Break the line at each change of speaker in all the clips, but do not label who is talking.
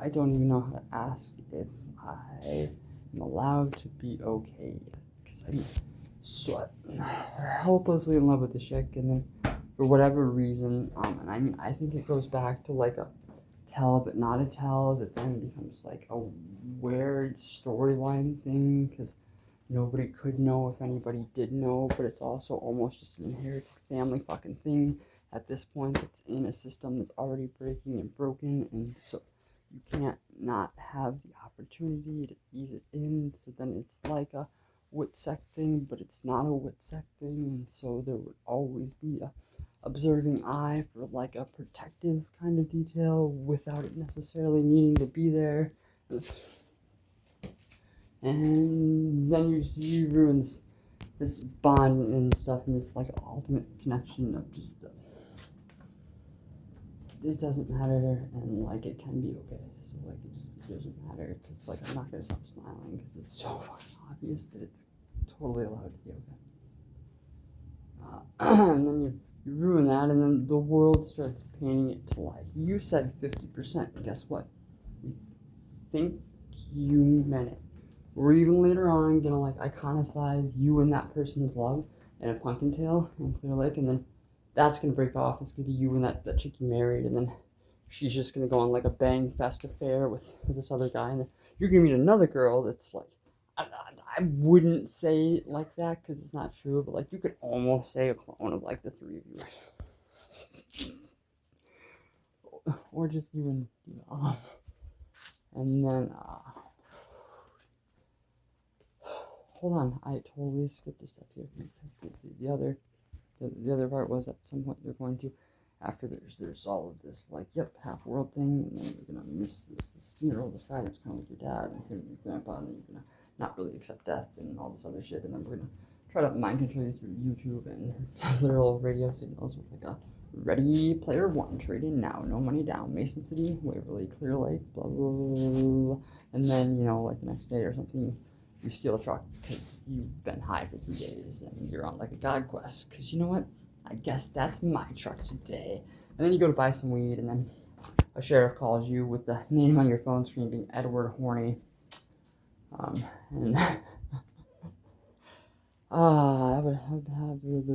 I don't even know how to ask if I am allowed to be okay. Because I'm so hopelessly in love with this chick, and then for whatever reason, and I mean, I think it goes back to like a tell but not a tell that then becomes like a weird storyline thing because nobody could know if anybody did know, but it's also almost just an inherited family fucking thing at this point. It's in a system that's already breaking and broken, and so you can't not have the opportunity to ease it in. So then it's like a Witsec thing, but it's not a Witsec thing, and so there would always be a observing eye for like a protective kind of detail without it necessarily needing to be there. And then you ruin this bond and stuff, and this like ultimate connection of just it doesn't matter, and like it can be okay. So like it doesn't matter because like I'm not gonna stop smiling because it's so fucking obvious that it's totally allowed to be okay. And then you ruin that, and then the world starts painting it to like you said 50%. And guess what? We think you meant it. We're even later on gonna like iconicize you and that person's love in a Pumpkin Tale in Clear Lake, and then that's gonna break off. It's gonna be you and that chick you married, and then she's just gonna go on like a bang fest affair with this other guy, and then you're gonna meet another girl that's like I wouldn't say it like that because it's not true, but like you could almost say a clone of like the three of you, or just you and and then hold on, I totally skipped a step here because the other part was at some point you're going to, after there's all of this like half world thing, and then you're gonna miss this funeral, this guy that's kind of like your dad and your grandpa, and then you're gonna not really accept death and all this other shit, and then we're gonna try to mind control you through YouTube and literal radio signals with like a Ready Player One, trade in now, no money down, Mason City, Waverly, Clear Lake, blah blah blah, blah. And then like the next day or something, you steal a truck because you've been high for 3 days and you're on like a god quest because you know what? I guess that's my truck today. And then you go to buy some weed, and then a sheriff calls you with the name on your phone screen being Edward Horny. And I would have like I give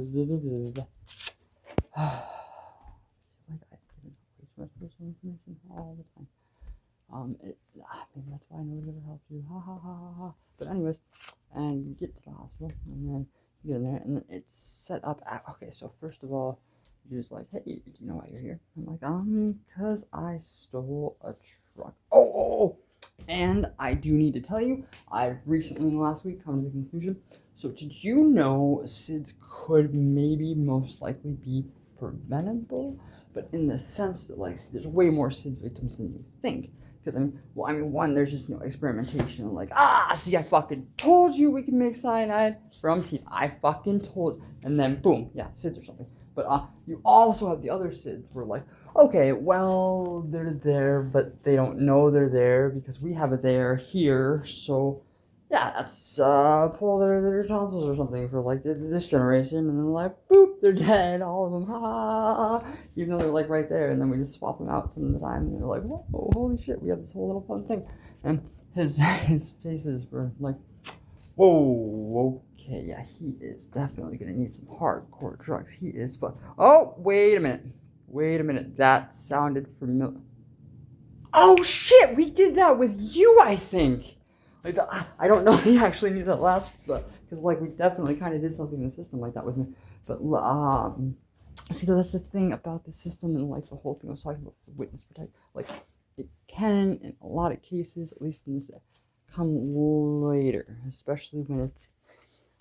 way too much personal information all the time. Maybe that's why nobody ever helped you. Ha ha ha ha ha. But anyways, and you get to the hospital, and then you get in there, and then it's set up. Okay, so first of all, you're just like, hey, do you know why you're here? I'm like, because I stole a truck. Oh, and I do need to tell you, I've recently in the last week come to the conclusion. So did you know SIDS could maybe most likely be preventable? But in the sense that like there's way more SIDS victims than you think. Because one, there's just experimentation, like see, I fucking told you we can make cyanide from teeth. I fucking told, and then boom, yeah, SIDS or something. But you also have the other SIDS where like, okay, well they're there, but they don't know they're there because we have it there here. So yeah, that's pull their tonsils or something for like this generation, and then like boop, they're dead, all of them, ha, even though they're like right there, and then we just swap them out some of the time, and they're like, whoa, holy shit, we have this whole little fun thing, and his faces were like, whoa, okay, yeah, he is definitely gonna need some hardcore drugs, he is, but oh, wait a minute, that sounded familiar. Oh shit, we did that with you, I think. Like, I don't know if he actually knew that last, but because like we definitely kind of did something in the system like that with me. But see, that's the thing about the system and like the whole thing I was talking about, the witness protect. Like, it can, in a lot of cases, at least in this, come later, especially when it's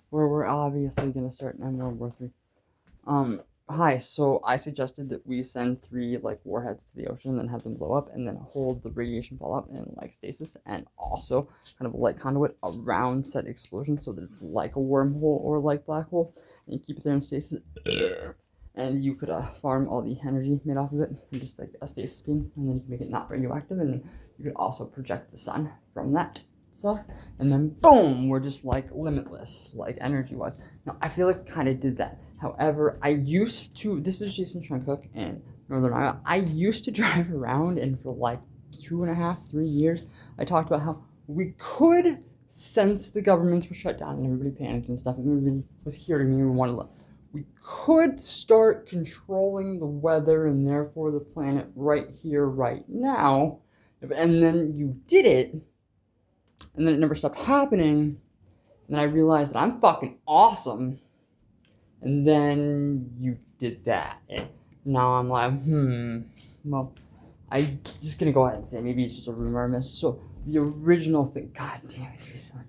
where we're obviously gonna start in World War III. Hi, so I suggested that we send 3 like warheads to the ocean and have them blow up and then hold the radiation fallout in like stasis and also kind of a light conduit around said explosion so that it's like a wormhole or like black hole, and you keep it there in stasis and you could farm all the energy made off of it and just like a stasis beam, and then you can make it not radioactive, and then you could also project the sun from that stuff, and then boom, we're just like limitless like energy wise. Now I feel like kind of did that. However, this is Jason Schrencook in Northern Iowa. I used to drive around and for like 2.5, 3 years, I talked about how we could, since the governments were shut down and everybody panicked and stuff, and everybody was hearing me and wanted to, we could start controlling the weather and therefore the planet right here, right now. And then you did it, and then it never stopped happening. And then I realized that I'm fucking awesome. And then you did that. And now I'm like, well, I'm just gonna go ahead and say maybe it's just a rumor I missed. So the original thing, god damn it, Jason.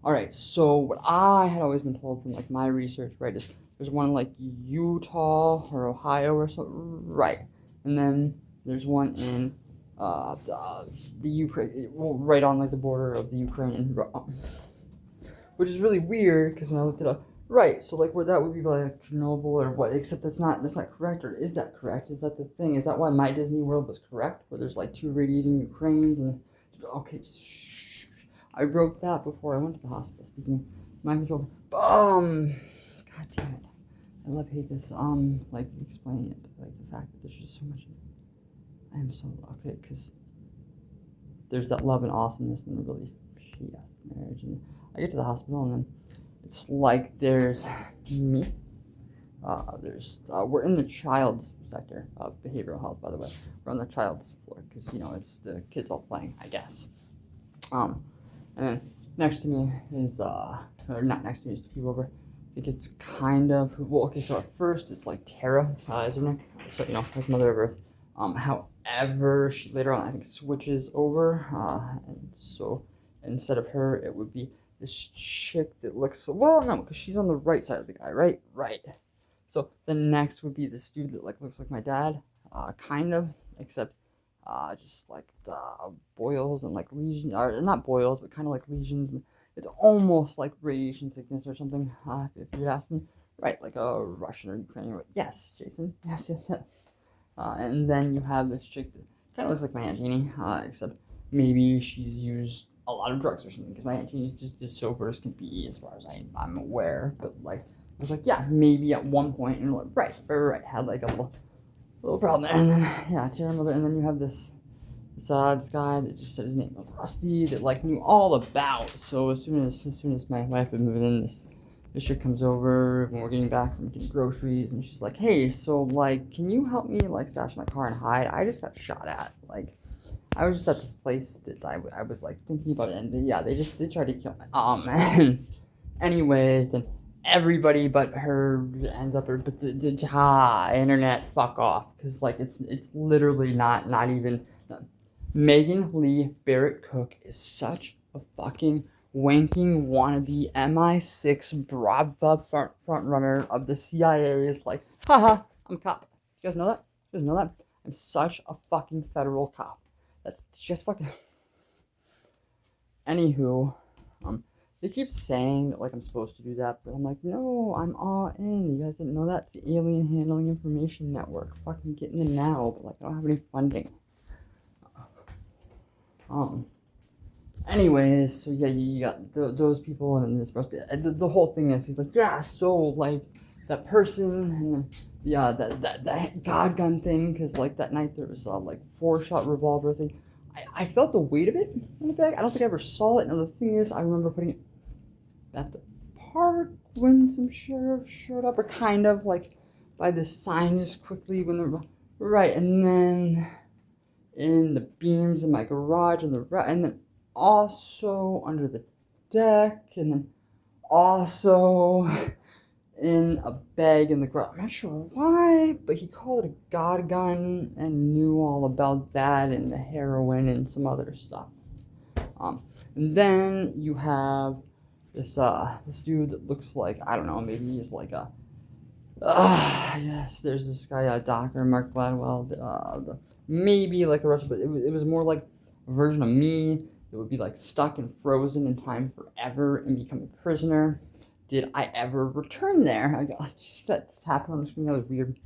Alright, so what I had always been told from like my research, right, is there's one in like Utah or Ohio or something, right? And then there's one in the Ukraine, well, right on like the border of the Ukraine and which is really weird because when I looked it up, right? So like where that would be like Chernobyl or what? Except that's not correct, or is that correct? Is that the thing? Is that why my Disney World was correct? Where there's like 2 radiating Ukraines and okay, just shh. I wrote that before I went to the hospital. Speaking of mind control, god damn it, I hate this. Like explaining it, like the fact that there's just so much. I am so okay because there's that love and awesomeness and the really yes marriage, and I get to the hospital and then it's like there's me. We're in the child's sector of behavioral health, by the way. We're on the child's floor because it's the kids all playing, I guess. And then next to me is or not next to me, just a few over. I think it's kind of okay. So at first it's like Tara is her name. So like Mother of Earth. However, she later on I think switches over, and so instead of her, it would be this chick that looks no, because she's on the right side of the guy, right? So the next would be this dude that like looks like my dad, kind of, except just like boils and like lesions, or not boils, but kind of like lesions. It's almost like radiation sickness or something, if you'd ask me. Right, like a Russian or Ukrainian. Yes, Jason. Yes. And then you have this chick that kind of looks like my Aunt Jeannie, except maybe she's used a lot of drugs or something, because my Aunt Jeannie's just as sober as can be, as far as I'm aware. But like, I was like, yeah, maybe at one point, and like, right, had like a little problem there, and then Tara Mother, and then you have this guy that just said his name was Rusty, that like knew all about. So as soon as my wife had moved in, this chick comes over when we're getting back from getting groceries, and she's like, hey, so like, can you help me like stash my car and hide? I just got shot at. Like, I was just at this place that I was like thinking about it, and they tried to kill me. And anyways, then everybody but her ends up, but the internet, fuck off, because like it's literally not even. Megan Lee Barrett Cook is such a fucking wanking wannabe MI6 Brava front runner of the CIA. Is like, haha, I'm a cop. You guys know that? I'm such a fucking federal cop. That's just fucking. Anywho, they keep saying that like I'm supposed to do that, but I'm like, no, I'm all in. You guys didn't know that? It's the Alien Handling Information Network. Fucking getting it now, but like I don't have any funding. Anyways, so yeah, you got those people, and this person. The whole thing is, he's like, yeah, so like that person, and then that God gun thing, because like that night there was like 4-shot revolver thing. I felt the weight of it in the bag. I don't think I ever saw it. And the thing is, I remember putting it at the park when some sheriff showed up, or kind of like by the sign just quickly when they're right, and then in the beams in my garage and then also under the deck, and then also in a bag in the garage. I'm not sure why, but he called it a God gun and knew all about that and the heroin and some other stuff. And then you have this dude that looks like, I don't know, maybe he's like a yes, there's this guy, Dr. Mark Gladwell, maybe like a Russian, but it was more like a version of me that would be like stuck and frozen in time forever and become a prisoner. Did I ever return there? That just happened on the screen. That was weird.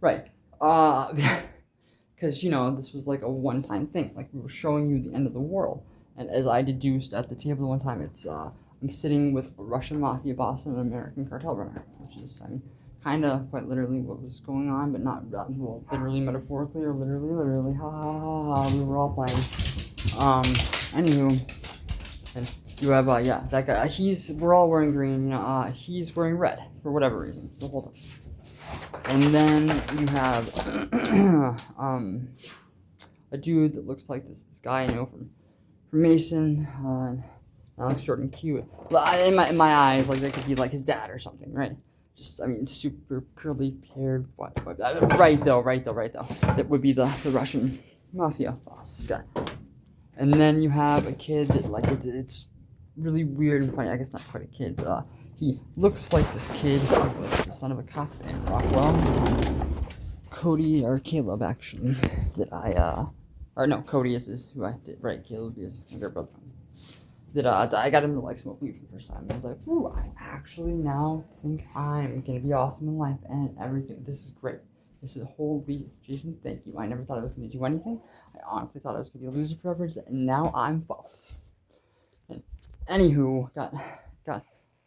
Right. Because, this was like a one-time thing. Like, we were showing you the end of the world. And as I deduced at the table one time, it's, I'm sitting with a Russian mafia boss and an American cartel runner. Which is, kind of quite literally what was going on, but not well, literally, metaphorically, or literally. Ha ha ha ha. We were all playing. Anywho, and you have yeah, that guy. We're all wearing green. He's wearing red for whatever reason the whole time. And then you have a dude that looks like this guy I know from Mason. That looks short and cute. In my eyes, like that could be like his dad or something, right? Just, I mean, super curly haired. What? Right though. That would be the Russian mafia boss guy. And then you have a kid that, like, it's really weird and funny. I guess not quite a kid, but he looks like this kid, the son of a cop in Rockwell. Cody, or Caleb, actually, Cody is who I did, right? Caleb is my brother. That I got him to like smoke weed for the first time. I was like, ooh, I actually now think I'm gonna be awesome in life and everything. This is great. This is holy, Jason, thank you. I never thought I was gonna do anything. I honestly thought I was gonna be a loser forever, and now I'm full. And anywho,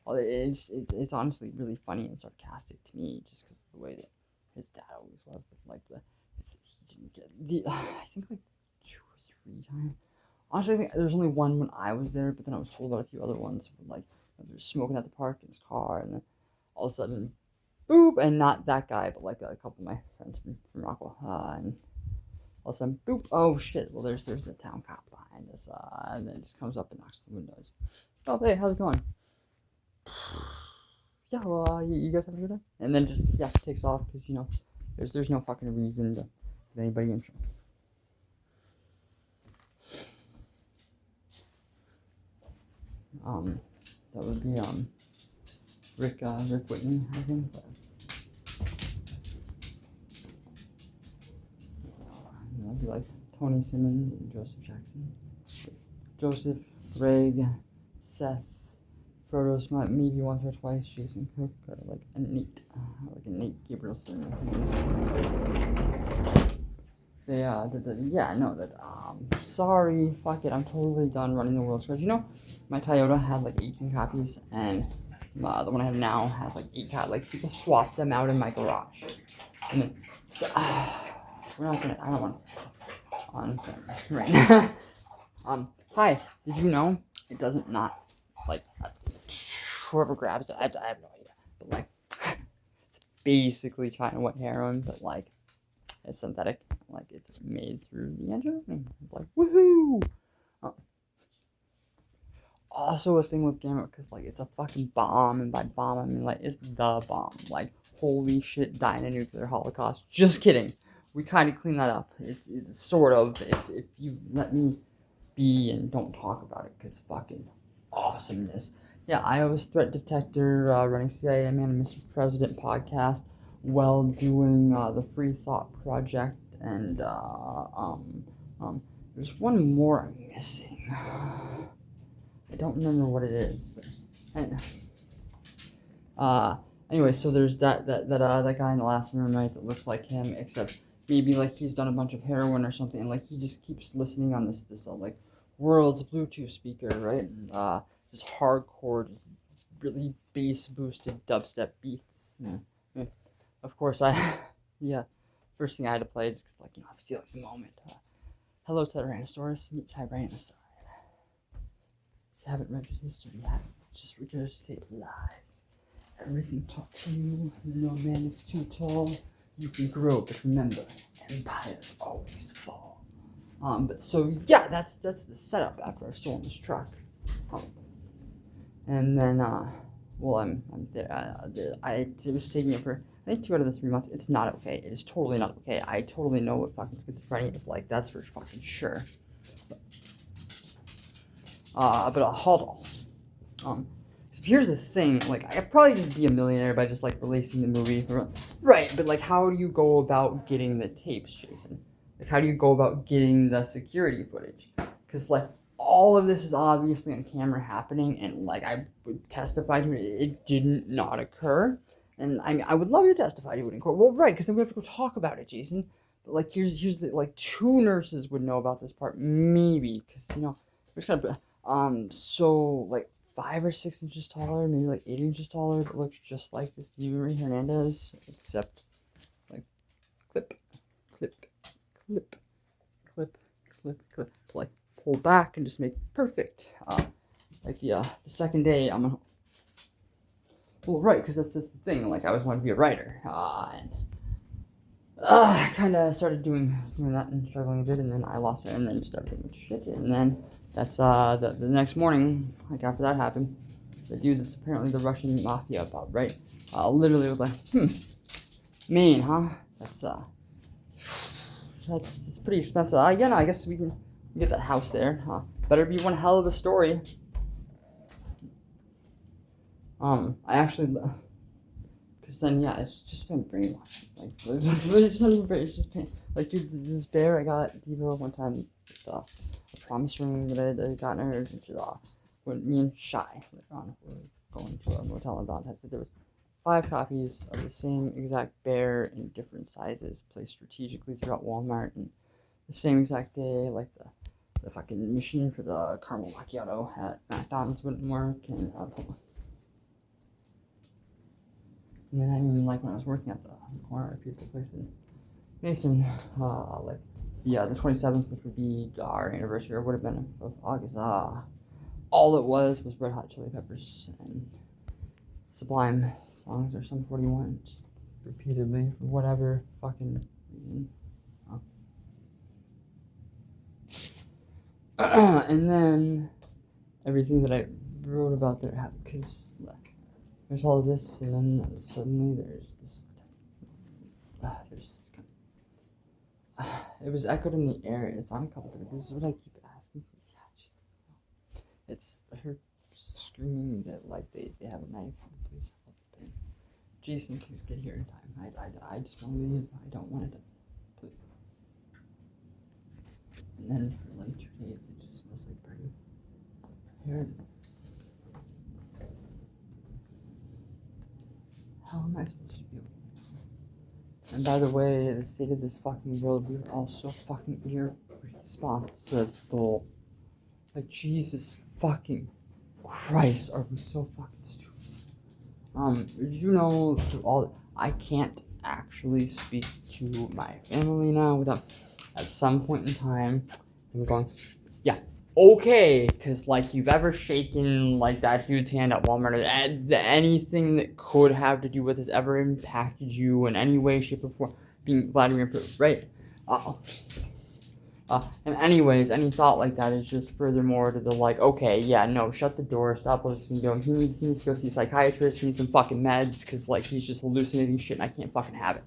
it's honestly really funny and sarcastic to me, just because of the way that his dad always was. But like he didn't get I think like 2 or 3 times. Honestly, I think there's only one when I was there, but then I was told about a few other ones. Like, they were smoking at the park in his car, and then all of a sudden, boop, and not that guy, but like a couple of my friends from Rockwell, and all of a sudden, boop, oh shit, well, there's the town cop behind us, and then just comes up and knocks on the windows. Oh, hey, how's it going? Yeah, well, you guys have a good day? And then just, yeah, takes off, because, you know, there's no fucking reason to get anybody in trouble. That would be Rick Whitney, I think. That'd be like Tony Simmons and Joseph Jackson. Joseph, Greg, Seth, Frodo Smut, maybe once or twice, Jason Cook, or like a Nate Gabrielson. Sorry, fuck it, I'm totally done running the world. Because, you know, my Toyota had like 18 copies, and the one I have now has like 8 copies. Like, people swapped them out in my garage. And then, so, I don't want on right now. Hi, did you know it doesn't not, like, whoever grabs it, I have no idea. But, like, it's basically China wet heroin, but, like, it's synthetic. Like, it's made through the engine. It's like, woohoo! Also a thing with Gamma, because, like, it's a fucking bomb, and by bomb, I mean, like, it's the bomb. Like, holy shit, die in a nuclear holocaust. Just kidding. We kind of clean that up. It's sort of, if you let me be and don't talk about it, because fucking awesomeness. Yeah, I was threat detector, running CIA Man and Mr. President podcast, while doing the Free Thought Project, and there's one more I'm missing. I don't remember what it is, but anyway, so there's that guy in the last room, right, that looks like him, except maybe like he's done a bunch of heroin or something, and like he just keeps listening on this like world's Bluetooth speaker, right? And just hardcore, just really bass boosted dubstep beats. Yeah. Of course, first thing I had to play just because, like, you know, I was feeling the moment. Hello, Tyrannosaurus, meet Tyrannosaurus. If you haven't read history yet, just regurgitate lies. Everything taught to you, no man is too tall. You can grow, but remember, empires always fall. But so yeah, that's the setup after I've stolen this truck. And then I'm there. I was taking it for I think 2 out of the 3 months. It's not okay. It is totally not okay. I totally know what fucking schizophrenia is like. That's for fucking sure. But hold on. So here's the thing. Like, I could probably just be a millionaire by just like releasing the movie. Right, but like, how do you go about getting the tapes, Jason? Like, how do you go about getting the security footage? Because like, all of this is obviously on camera happening, and like, I would testify to it. It did not occur. And I would love to testify to it in court. Well, right, because then we have to go talk about it, Jason. But like, here's the, like, 2 nurses would know about this part, maybe, because, you know, there's kind of, so, like, 5 or 6 inches taller, maybe like 8 inches taller, but looks just like this Eva Marie Hernandez, except like clip, clip, clip, clip, clip, clip, to like pull back and just make kind like the second day I'm gonna, well, right, because that's just the thing, like I always wanted to be a writer, and I kind of started doing that and struggling a bit, and then I lost it, and then just everything went to shit, and then that's the next morning, like after that happened, the dude that's apparently the Russian mafia about, right, literally was like, Maine, huh? That's pretty expensive. Yeah, no, I guess we can get that house there. Better be one hell of a story. I actually, because then, yeah, it's just been brainwashed. Like, it's not even brain, it's just been, like, dude, this bear I got Devo one time, with, a promise ring that I got in her, and she, when me and Shy, later on, were going to a motel in Valentine's, there was 5 copies of the same exact bear in different sizes, placed strategically throughout Walmart, and the same exact day, like the fucking machine for the caramel macchiato at McDonald's wouldn't work, and then, I mean, like, when I was working at the corner pizza place in Mason, like, yeah, the 27th, which would be our anniversary, or would have been of August, all it was Red Hot Chili Peppers and Sublime songs or Sum 41, just repeatedly, for whatever fucking reason. And then, everything that I wrote about there happened, because there's all of this, and then suddenly there's this kind of, it was echoed in the air. It's on a couple different, this is what I keep asking for. Yeah, it's her screaming that, like, they have a knife. Please help. And Jason, please get here in time. I just want to leave. I don't want it to, please. And then for like 2 days, it just smells like burning hair. How am I supposed to be able to? And by the way, the state of this fucking world, we are all so fucking irresponsible. Like, Jesus fucking Christ, are we so fucking stupid? Did you know, through all, I can't actually speak to my family now without, at some point in time, I'm going, yeah, okay, because, like, you've ever shaken, like, that dude's hand at Walmart, or anything that could have to do with this ever impacted you in any way, shape, or form, being Vladimir Putin, right? And anyways, any thought like that is just furthermore to the, like, okay, yeah, no, shut the door, stop listening to him, he needs to go see a psychiatrist, he needs some fucking meds, because, like, he's just hallucinating shit, and I can't fucking have it.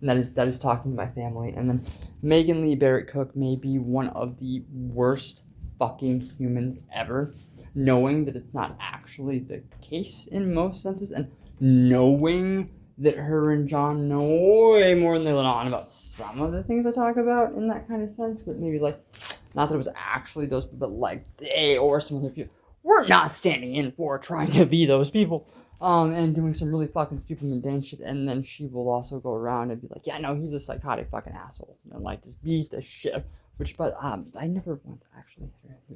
And that is talking to my family. And then Megan Lee Barrett Cook may be one of the worst fucking humans ever, knowing that it's not actually the case in most senses, and knowing that her and John know way more than they let on about some of the things I talk about in that kind of sense, but maybe, like, not that it was actually those people, but, like, they or some other people were not standing in for trying to be those people, and doing some really fucking stupid mundane shit, and then she will also go around and be like, yeah, no, he's a psychotic fucking asshole, and, like, just beat the shit, which, but, I never once actually hit her.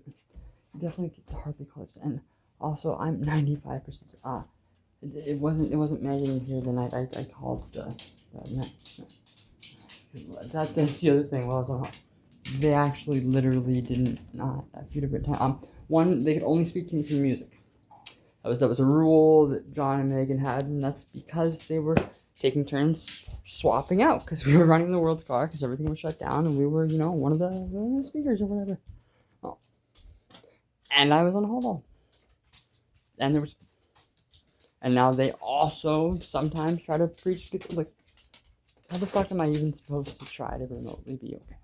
Definitely could hardly call it, and also, I'm 95%, it wasn't Megan here the night I called that's the other thing. Well, they actually literally didn't a few different times. One, they could only speak to me through music. That was a rule that John and Megan had, and that's because they were taking turns swapping out, because we were running the world's car, because everything was shut down, and we were, you know, one of the speakers or whatever. Oh. And I was on hold all. And there was. And now they also sometimes try to preach, like, how the fuck am I even supposed to try to remotely be okay?